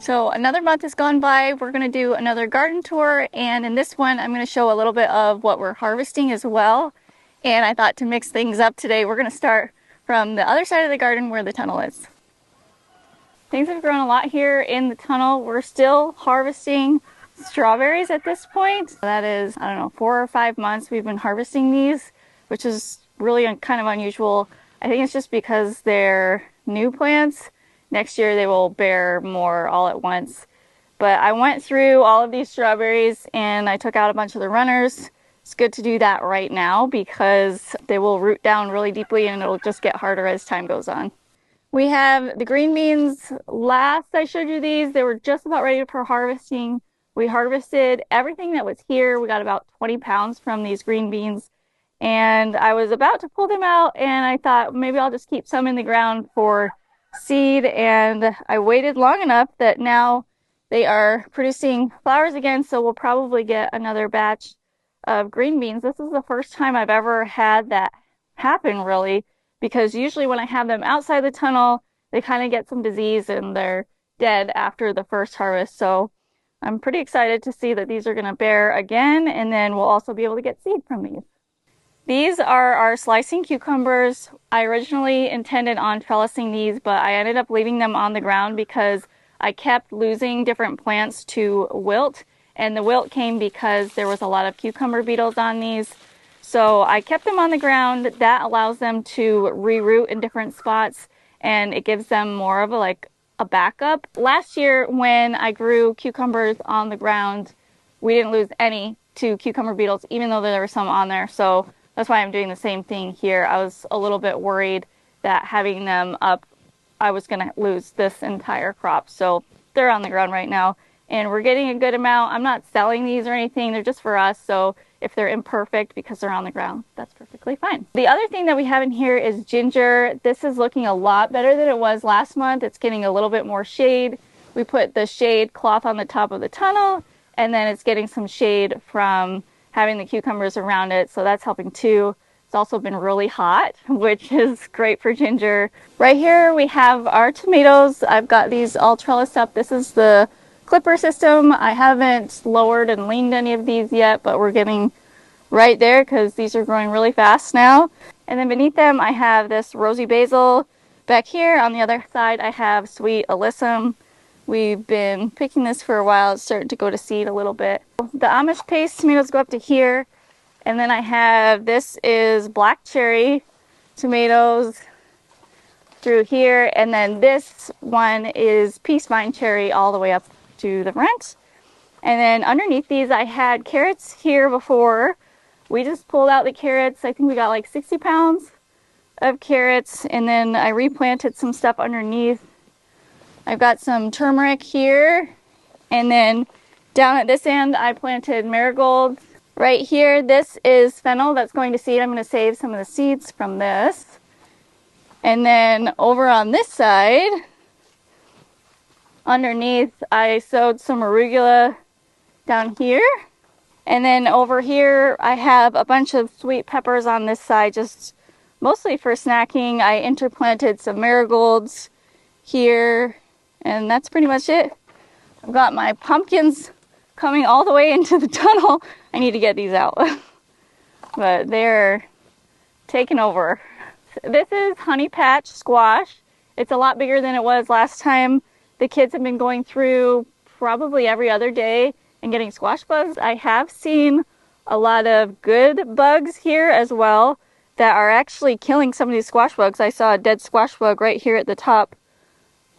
So another month has gone by. We're going to do another garden tour, and in this one I'm going to show a little bit of what we're harvesting as well. And I thought to mix things up today, we're going to start from the other side of the garden where the tunnel is. Things have grown a lot here in the tunnel. We're still harvesting strawberries at this point. That is, I don't know, 4 or 5 months we've been harvesting these, which is really kind of unusual. I think it's just because they're new plants. Next year they will bear more all at once. But I went through all of these strawberries and I took out a bunch of the runners. It's good to do that right now because they will root down really deeply and it'll just get harder as time goes on. We have the green beans. Last I showed you these, they were just about ready for harvesting. We harvested everything that was here. We got about 20 pounds from these green beans. And I was about to pull them out and I thought maybe I'll just keep some in the ground for seed, and I waited long enough that now they are producing flowers again, so we'll probably get another batch of green beans. This is the first time I've ever had that happen, really, because usually when I have them outside the tunnel, they kind of get some disease and they're dead after the first harvest. So I'm pretty excited to see that these are going to bear again, and then we'll also be able to get seed from these. These are our slicing cucumbers. I originally intended on trellising these, but I ended up leaving them on the ground because I kept losing different plants to wilt, and the wilt came because there was a lot of cucumber beetles on these. So I kept them on the ground. That allows them to reroot in different spots, and it gives them more of a backup. Last year when I grew cucumbers on the ground, we didn't lose any to cucumber beetles, even though there were some on there. So that's why I'm doing the same thing here. I was a little bit worried that having them up, I was going to lose this entire crop. So they're on the ground right now, and we're getting a good amount. I'm not selling these or anything. They're just for us. So if they're imperfect because they're on the ground, that's perfectly fine. The other thing that we have in here is ginger. This is looking a lot better than it was last month. It's getting a little bit more shade. We put the shade cloth on the top of the tunnel, and then it's getting some shade from having the cucumbers around it, so that's helping too. It's also been really hot, which is great for ginger. Right here we have our tomatoes. I've got these all trellised up. This is the clipper system. I haven't lowered and leaned any of these yet, but we're getting right there because these are growing really fast now. And then beneath them I have this rosy basil. Back here on the other side I have sweet alyssum. We've been picking this for a while. It's starting to go to seed a little bit. The Amish paste tomatoes go up to here. And then I have, this is black cherry tomatoes through here. And then this one is peace vine cherry all the way up to the front. And then underneath these I had carrots here before. We just pulled out the carrots. I think we got like 60 pounds of carrots. And then I replanted some stuff underneath. I've got some turmeric here, and then down at this end I planted marigolds. Right here, this is fennel that's going to seed. I'm going to save some of the seeds from this. And then over on this side, underneath, I sowed some arugula down here. And then over here, I have a bunch of sweet peppers on this side, just mostly for snacking. I interplanted some marigolds here. And that's pretty much it. I've got my pumpkins coming all the way into the tunnel. I need to get these out. But they're taking over. This is honey patch squash. It's a lot bigger than it was last time. The kids have been going through probably every other day and getting squash bugs. I have seen a lot of good bugs here as well that are actually killing some of these squash bugs. I saw a dead squash bug right here at the top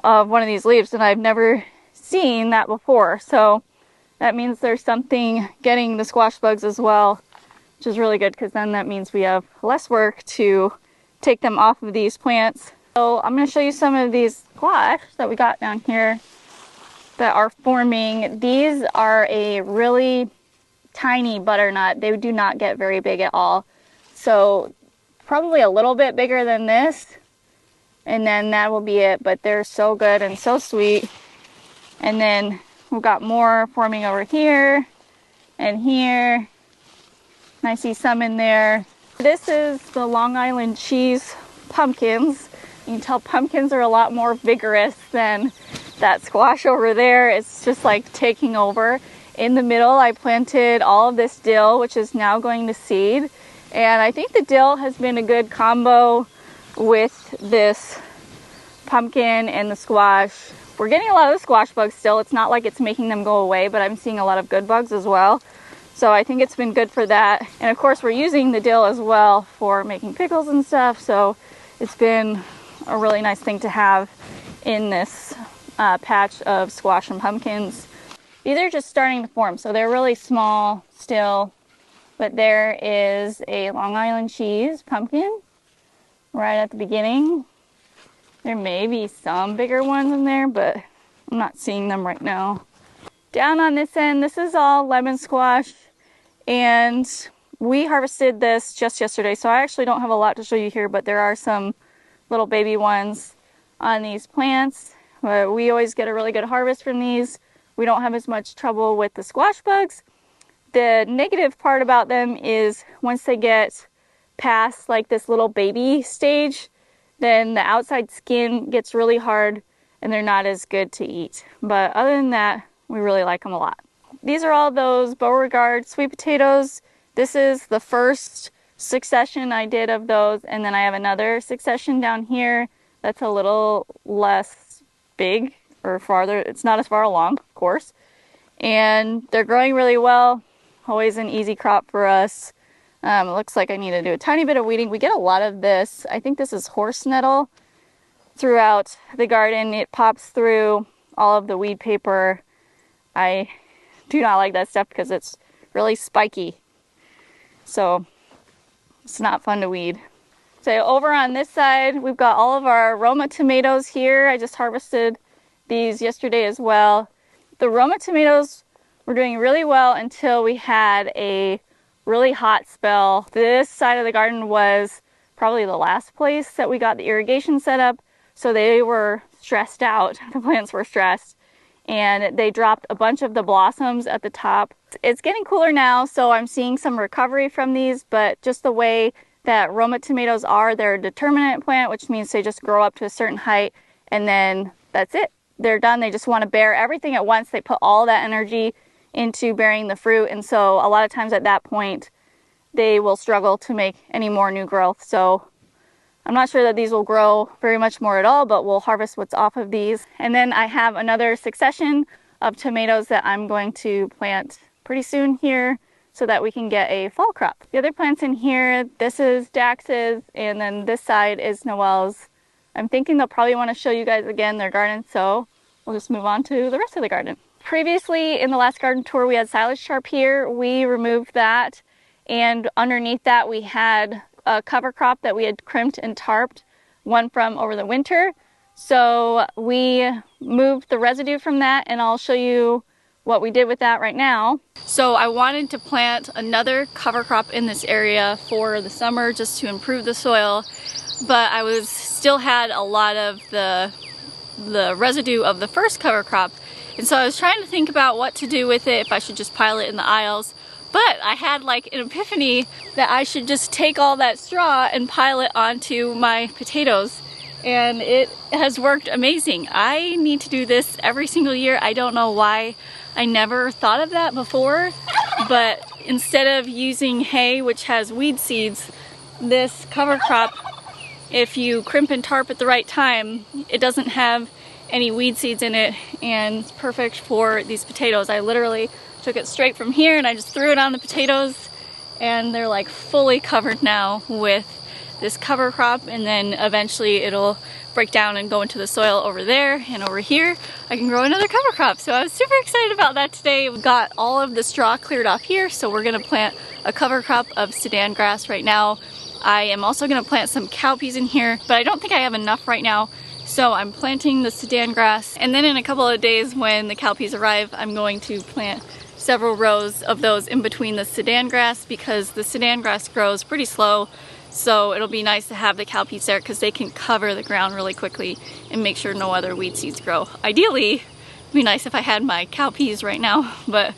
of one of these leaves, and I've never seen that before. So that means there's something getting the squash bugs as well, which is really good because then that means we have less work to take them off of these plants. So I'm going to show you some of these squash that we got down here that are forming. These are a really tiny butternut. They do not get very big at all. So probably a little bit bigger than this. And then that will be it, but they're so good and so sweet. And then we've got more forming over here and here. And I see some in there. This is the Long Island cheese pumpkins. You can tell pumpkins are a lot more vigorous than that squash over there. It's just like taking over. In the middle, I planted all of this dill, which is now going to seed. And I think the dill has been a good combo with this pumpkin and the squash. We're getting a lot of the squash bugs still. It's not like it's making them go away, but I'm seeing a lot of good bugs as well. So I think it's been good for that. And of course, we're using the dill as well for making pickles and stuff. So it's been a really nice thing to have in this patch of squash and pumpkins. These are just starting to form, so they're really small still. But there is a Long Island cheese pumpkin right at the beginning. There may be some bigger ones in there, but I'm not seeing them right now. Down on this end, this is all lemon squash, and we harvested this just yesterday, so I actually don't have a lot to show you here, but there are some little baby ones on these plants. But we always get a really good harvest from these. We don't have as much trouble with the squash bugs. The negative part about them is once they get past like this little baby stage, then the outside skin gets really hard and they're not as good to eat. But other than that, we really like them a lot. These are all those Beauregard sweet potatoes. This is the first succession I did of those, and then I have another succession down here that's a little less big or farther. It's not as far along, of course. And they're growing really well. Always an easy crop for us. It looks like I need to do a tiny bit of weeding. We get a lot of this. I think this is horse nettle throughout the garden. It pops through all of the weed paper. I do not like that stuff because it's really spiky. So it's not fun to weed. So over on this side, we've got all of our Roma tomatoes here. I just harvested these yesterday as well. The Roma tomatoes were doing really well until we had a really hot spell. This side of the garden was probably the last place that we got the irrigation set up, so they were stressed out. The plants were stressed, and they dropped a bunch of the blossoms at the top. It's getting cooler now, so I'm seeing some recovery from these, but just the way that Roma tomatoes are, they're a determinate plant, which means they just grow up to a certain height, and then that's it. They're done. They just want to bear everything at once. They put all that energy into bearing the fruit, and so a lot of times at that point they will struggle to make any more new growth. So I'm not sure that these will grow very much more at all, but we'll harvest what's off of these. And then I have another succession of tomatoes that I'm going to plant pretty soon here so that we can get a fall crop. The other plants in here, this is Dax's, and then this side is Noelle's. I'm thinking they'll probably want to show you guys again their garden, so we'll just move on to the rest of the garden. Previously, in the last garden tour, we had silage sharp here. We removed that, and underneath that we had a cover crop that we had crimped and tarped, one from over the winter. So we moved the residue from that, and I'll show you what we did with that right now. So I wanted to plant another cover crop in this area for the summer just to improve the soil, but I still had a lot of the residue of the first cover crop. And so I was trying to think about what to do with it, if I should just pile it in the aisles. But I had like an epiphany that I should just take all that straw and pile it onto my potatoes. And it has worked amazing. I need to do this every single year. I don't know why I never thought of that before. But instead of using hay, which has weed seeds, this cover crop, if you crimp and tarp at the right time, it doesn't have any weed seeds in it, and it's perfect for these potatoes. I literally took it straight from here and I just threw it on the potatoes, and they're like fully covered now with this cover crop, and then eventually it'll break down and go into the soil over there, and over here I can grow another cover crop. So I was super excited about that today. We've got all of the straw cleared off here, so we're gonna plant a cover crop of Sudan grass right now. I am also gonna plant some cowpeas in here, but I don't think I have enough right now. So I'm planting the Sudan grass, and then in a couple of days when the cowpeas arrive, I'm going to plant several rows of those in between the Sudan grass, because the Sudan grass grows pretty slow. So it'll be nice to have the cowpeas there because they can cover the ground really quickly and make sure no other weed seeds grow. Ideally, it'd be nice if I had my cowpeas right now, but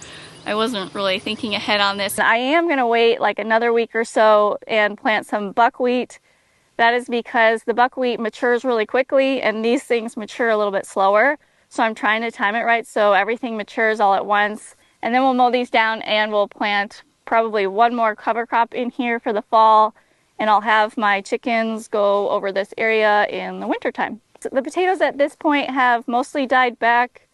I wasn't really thinking ahead on this. I am gonna wait like another week or so and plant some buckwheat. That is because the buckwheat matures really quickly and these things mature a little bit slower. So I'm trying to time it right so everything matures all at once. And then we'll mow these down and we'll plant probably one more cover crop in here for the fall. And I'll have my chickens go over this area in the wintertime. So the potatoes at this point have mostly died back.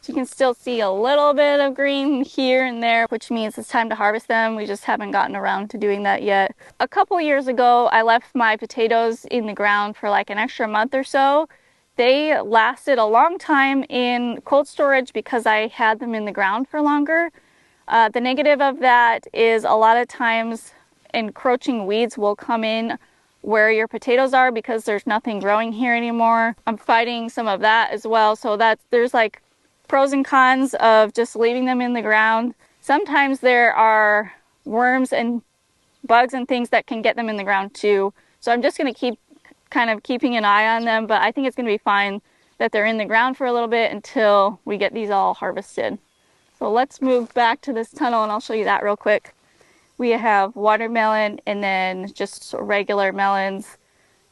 So you can still see a little bit of green here and there, which means it's time to harvest them. We just haven't gotten around to doing that yet. A couple years ago, I left my potatoes in the ground for like an extra month or so. They lasted a long time in cold storage because I had them in the ground for longer. The negative of that is a lot of times encroaching weeds will come in where your potatoes are because there's nothing growing here anymore. I'm fighting some of that as well. So there's like pros and cons of just leaving them in the ground. Sometimes there are worms and bugs and things that can get them in the ground too. So I'm just going to keep kind of keeping an eye on them, but I think it's going to be fine that they're in the ground for a little bit until we get these all harvested. So let's move back to this tunnel and I'll show you that real quick. We have watermelon and then just regular melons.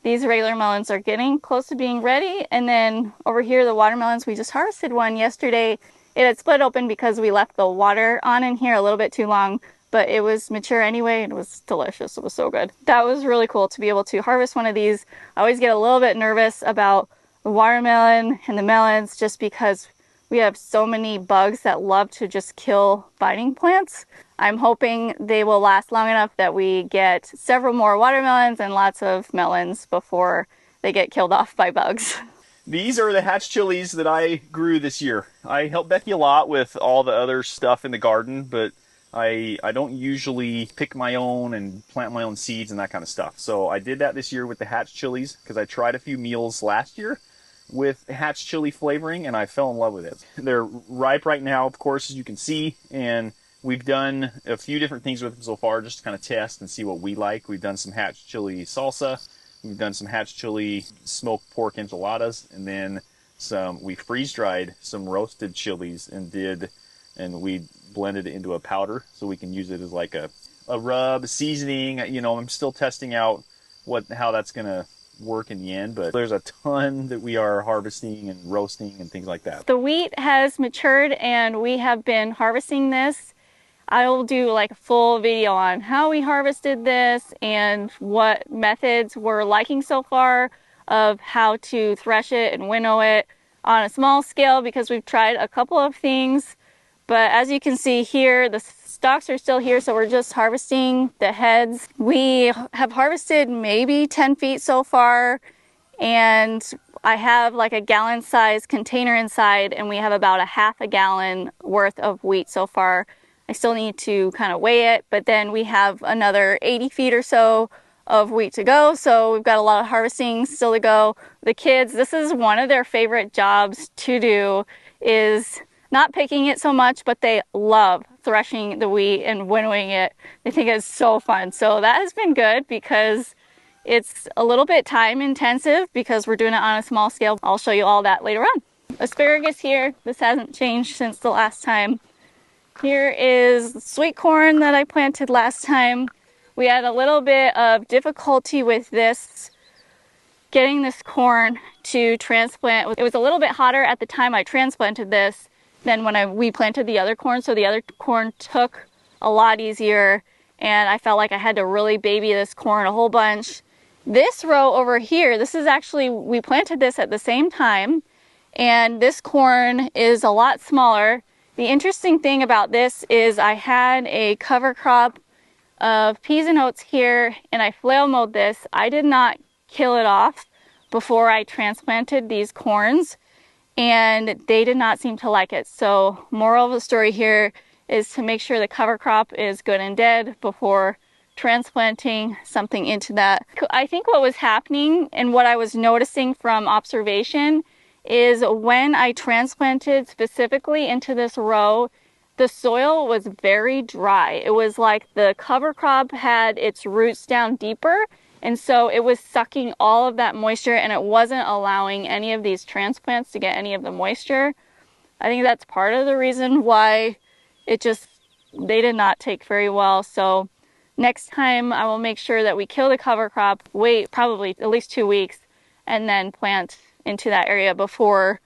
These regular melons are getting close to being ready. And then over here, the watermelons, we just harvested one yesterday. It had split open because we left the water on in here a little bit too long, but it was mature anyway and it was delicious. It was so good. That was really cool to be able to harvest one of these. I always get a little bit nervous about the watermelon and the melons just because we have so many bugs that love to just kill vining plants. I'm hoping they will last long enough that we get several more watermelons and lots of melons before they get killed off by bugs. These are the hatch chilies that I grew this year. I help Becky a lot with all the other stuff in the garden, but I don't usually pick my own and plant my own seeds and that kind of stuff. So I did that this year with the hatch chilies because I tried a few meals last year with hatch chili flavoring and I fell in love with it. They're ripe right now, of course, as you can see, and we've done a few different things with them so far just to kind of test and see what we like. We've done some hatch chili salsa. We've done some hatch chili smoked pork enchiladas, and then we freeze-dried some roasted chilies and we blended it into a powder so we can use it as like a rub, seasoning. You know, I'm still testing out how that's going to work in the end, but there's a ton that we are harvesting and roasting and things like that. The wheat has matured and we have been harvesting this. I will do like a full video on how we harvested this and what methods we're liking so far of how to thresh it and winnow it on a small scale because we've tried a couple of things. But as you can see here, the stalks are still here, so we're just harvesting the heads. We have harvested maybe 10 feet so far, and I have like a gallon-sized container inside, and we have about a half a gallon worth of wheat so far. I still need to kind of weigh it, but then we have another 80 feet or so of wheat to go, so we've got a lot of harvesting still to go. The kids, this is one of their favorite jobs to do, is not picking it so much, but they love threshing the wheat and winnowing it. They think it's so fun. So that has been good because it's a little bit time intensive because we're doing it on a small scale. I'll show you all that later on. Asparagus here. This hasn't changed since the last time. Here is sweet corn that I planted last time. We had a little bit of difficulty with this, getting this corn to transplant. It was a little bit hotter at the time I transplanted this than when we planted the other corn, so the other corn took a lot easier, and I felt like I had to really baby this corn a whole bunch. This row over here, this is actually, we planted this at the same time, and this corn is a lot smaller. The interesting thing about this is I had a cover crop of peas and oats here, and I flail mowed this. I did not kill it off before I transplanted these corns, and they did not seem to like it. So moral of the story here is to make sure the cover crop is good and dead before transplanting something into that. I think what was happening and what I was noticing from observation is when I transplanted specifically into this row, the soil was very dry. It was like the cover crop had its roots down deeper, and so it was sucking all of that moisture and it wasn't allowing any of these transplants to get any of the moisture. I think that's part of the reason why they did not take very well. So next time I will make sure that we kill the cover crop, wait probably at least 2 weeks, and then plant into that area before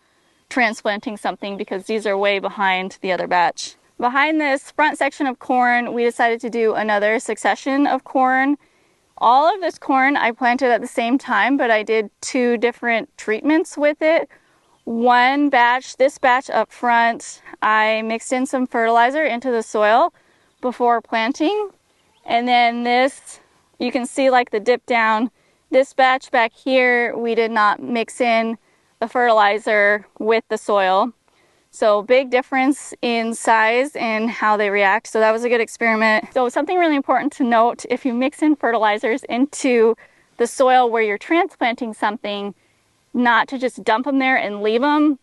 transplanting something because these are way behind the other batch. Behind this front section of corn, we decided to do another succession of corn. All of this corn I planted at the same time, but I did 2 different treatments with it. One batch, this batch up front, I mixed in some fertilizer into the soil before planting. And then this, you can see like the dip down. This batch back here, we did not mix in the fertilizer with the soil. So big difference in size and how they react. So that was a good experiment. So something really important to note, if you mix in fertilizers into the soil where you're transplanting something, not to just dump them there and leave them.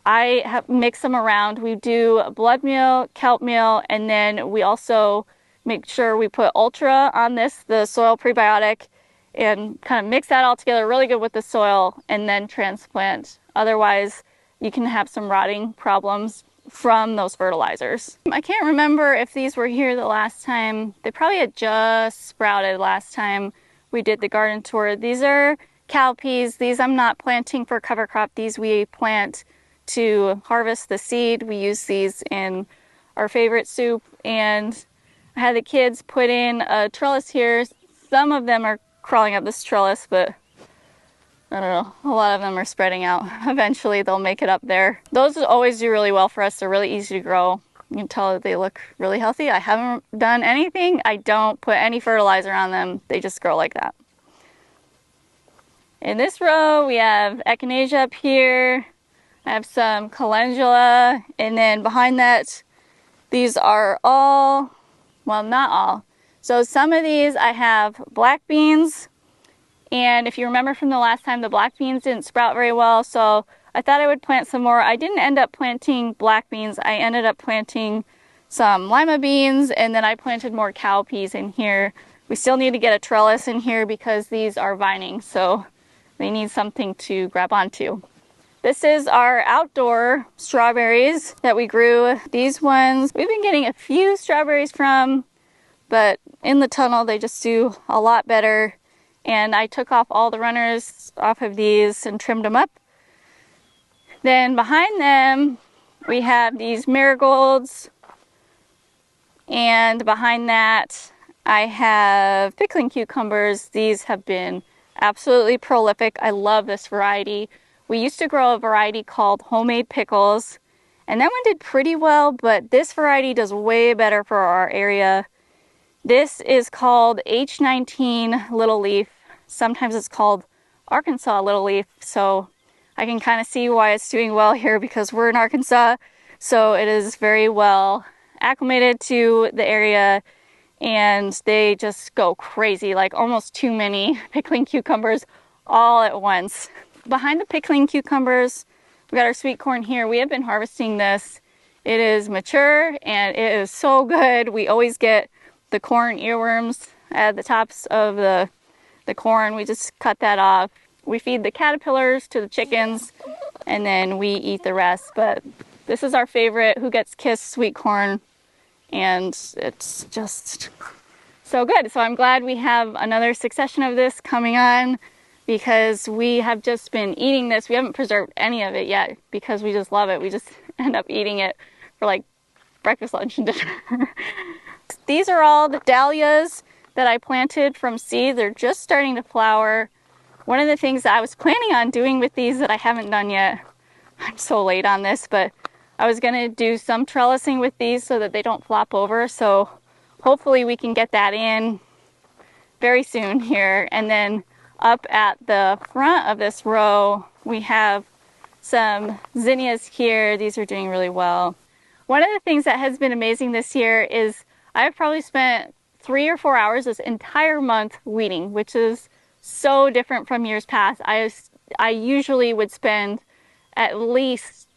I have mixed them around. We do blood meal, kelp meal, and then we also make sure we put Ultra on this, the soil prebiotic, and kind of mix that all together really good with the soil and then transplant. Otherwise, you can have some rotting problems from those fertilizers. I can't remember if these were here the last time. They probably had just sprouted last time we did the garden tour. These are cowpeas. These I'm not planting for cover crop. These we plant to harvest the seed. We use these in our favorite soup. And I had the kids put in a trellis here. Some of them are crawling up this trellis, but I don't know, a lot of them are spreading out. Eventually they'll make it up there. Those always do really well for us. They're really easy to grow. You can tell that they look really healthy. I haven't done anything. I don't put any fertilizer on them. They just grow like that. In this row, we have echinacea up here. I have some calendula. And then behind that, these are all, well, not all. So some of these I have black beans. And if you remember from the last time, the black beans didn't sprout very well, so I thought I would plant some more. I didn't end up planting black beans. I ended up planting some lima beans, and then I planted more cowpeas in here. We still need to get a trellis in here because these are vining, so they need something to grab onto. This is our outdoor strawberries that we grew. These ones, we've been getting a few strawberries from, but in the tunnel they just do a lot better. And I took off all the runners off of these and trimmed them up. Then behind them, we have these marigolds. And behind that, I have pickling cucumbers. These have been absolutely prolific. I love this variety. We used to grow a variety called Homemade Pickles. And that one did pretty well, but this variety does way better for our area. This is called H19 Little Leaf. Sometimes it's called Arkansas Little Leaf. So I can kind of see why it's doing well here because we're in Arkansas. So it is very well acclimated to the area and they just go crazy, like almost too many pickling cucumbers all at once. Behind the pickling cucumbers, we got our sweet corn here. We have been harvesting this. It is mature and it is so good. We always get the corn earworms at the tops of the corn. We just cut that off. We feed the caterpillars to the chickens and then we eat the rest. But this is our favorite Who Gets Kissed sweet corn and it's just so good. So I'm glad we have another succession of this coming on because we have just been eating this. We haven't preserved any of it yet because we just love it. We just end up eating it for like breakfast, lunch, and dinner. These are all the dahlias that I planted from seed. They're just starting to flower. One of the things that I was planning on doing with these that I haven't done yet, I'm so late on this, but I was going to do some trellising with these so that they don't flop over. So hopefully we can get that in very soon here. And then up at the front of this row, we have some zinnias here. These are doing really well. One of the things that has been amazing this year is I've probably spent 3 or 4 hours this entire month weeding, which is so different from years past. I usually would spend at least,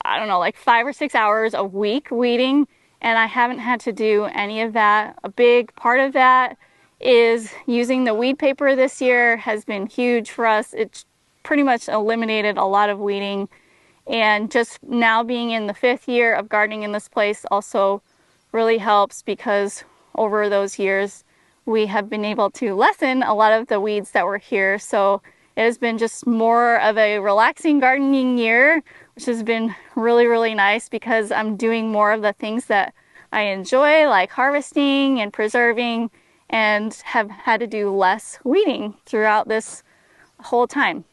I don't know, like 5 or 6 hours a week weeding, and I haven't had to do any of that. A big part of that is using the weed paper this year has been huge for us. It's pretty much eliminated a lot of weeding, and just now being in the 5th year of gardening in this place also really helps because over those years we have been able to lessen a lot of the weeds that were here. So it has been just more of a relaxing gardening year which has been really, really nice because I'm doing more of the things that I enjoy, like harvesting and preserving, and have had to do less weeding throughout this whole time.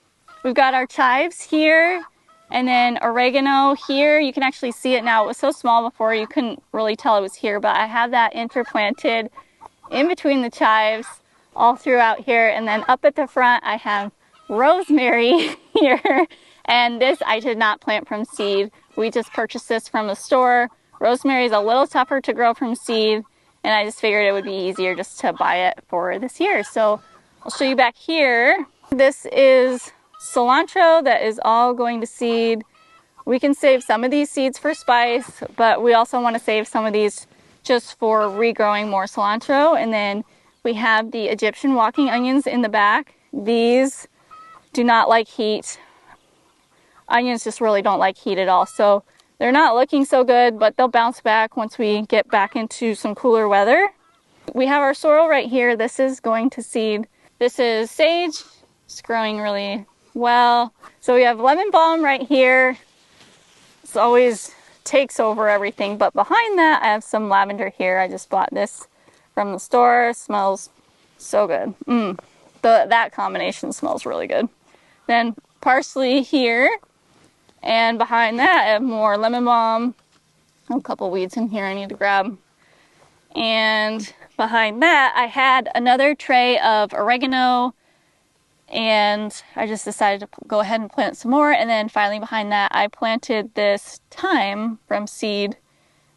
We've got our chives here, and then oregano here. You can actually see it now. It was so small before you couldn't really tell it was here, but I have that interplanted in between the chives all throughout here. And then up at the front I have rosemary here, and this I did not plant from seed. We just purchased this from the store. Rosemary is a little tougher to grow from seed, and I just figured it would be easier just to buy it for this year. So I'll show you back here. This is cilantro that is all going to seed. We can save some of these seeds for spice, but we also want to save some of these just for regrowing more cilantro. And then we have the Egyptian walking onions in the back. These do not like heat. Onions just really don't like heat at all. So they're not looking so good, but they'll bounce back once we get back into some cooler weather. We have our sorrel right here. This is going to seed. This is sage. It's growing really well. So we have lemon balm right here. This always takes over everything. But behind that, I have some lavender here. I just bought this from the store. It smells so good. That combination smells really good. Then parsley here. And behind that, I have more lemon balm. A couple weeds in here I need to grab. And behind that, I had another tray of oregano, and I just decided to go ahead and plant some more. And then finally behind that, I planted this thyme from seed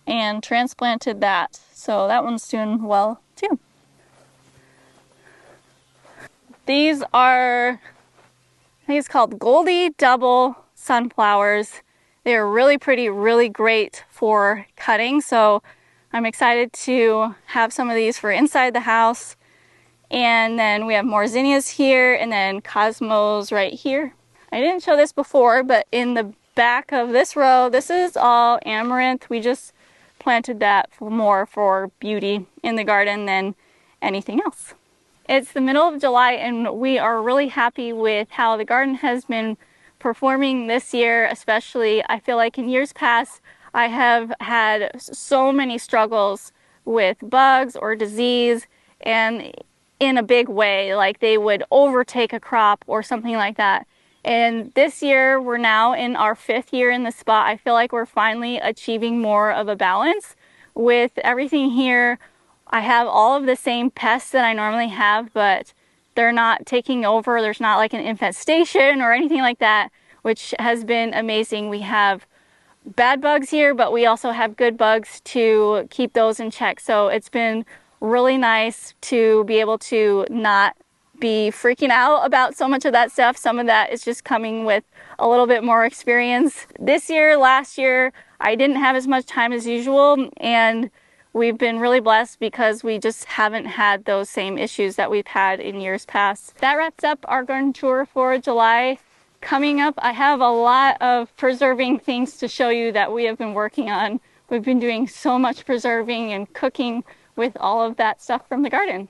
and transplanted that. So that one's doing well too. These are, I think it's called Goldie Double sunflowers. They're really pretty, really great for cutting. So I'm excited to have some of these for inside the house. And then we have more zinnias here, and then cosmos right here. I didn't show this before, but in the back of this row, this is all amaranth. We just planted that for more for beauty in the garden than anything else. It's the middle of July, and we are really happy with how the garden has been performing this year. Especially, I feel like in years past, I have had so many struggles with bugs or disease, and in a big way, like they would overtake a crop or something like that. And this year, we're now in our 5th year in the spot. I feel like we're finally achieving more of a balance with everything here. I have all of the same pests that I normally have, but they're not taking over. There's not like an infestation or anything like that, which has been amazing. We have bad bugs here, but we also have good bugs to keep those in check. So it's been really nice to be able to not be freaking out about so much of that stuff. Some of that is just coming with a little bit more experience. This year, last year, I didn't have as much time as usual, and we've been really blessed because we just haven't had those same issues that we've had in years past. That wraps up our garden tour for July. Coming up, I have a lot of preserving things to show you that we have been working on. We've been doing so much preserving and cooking with all of that stuff from the garden.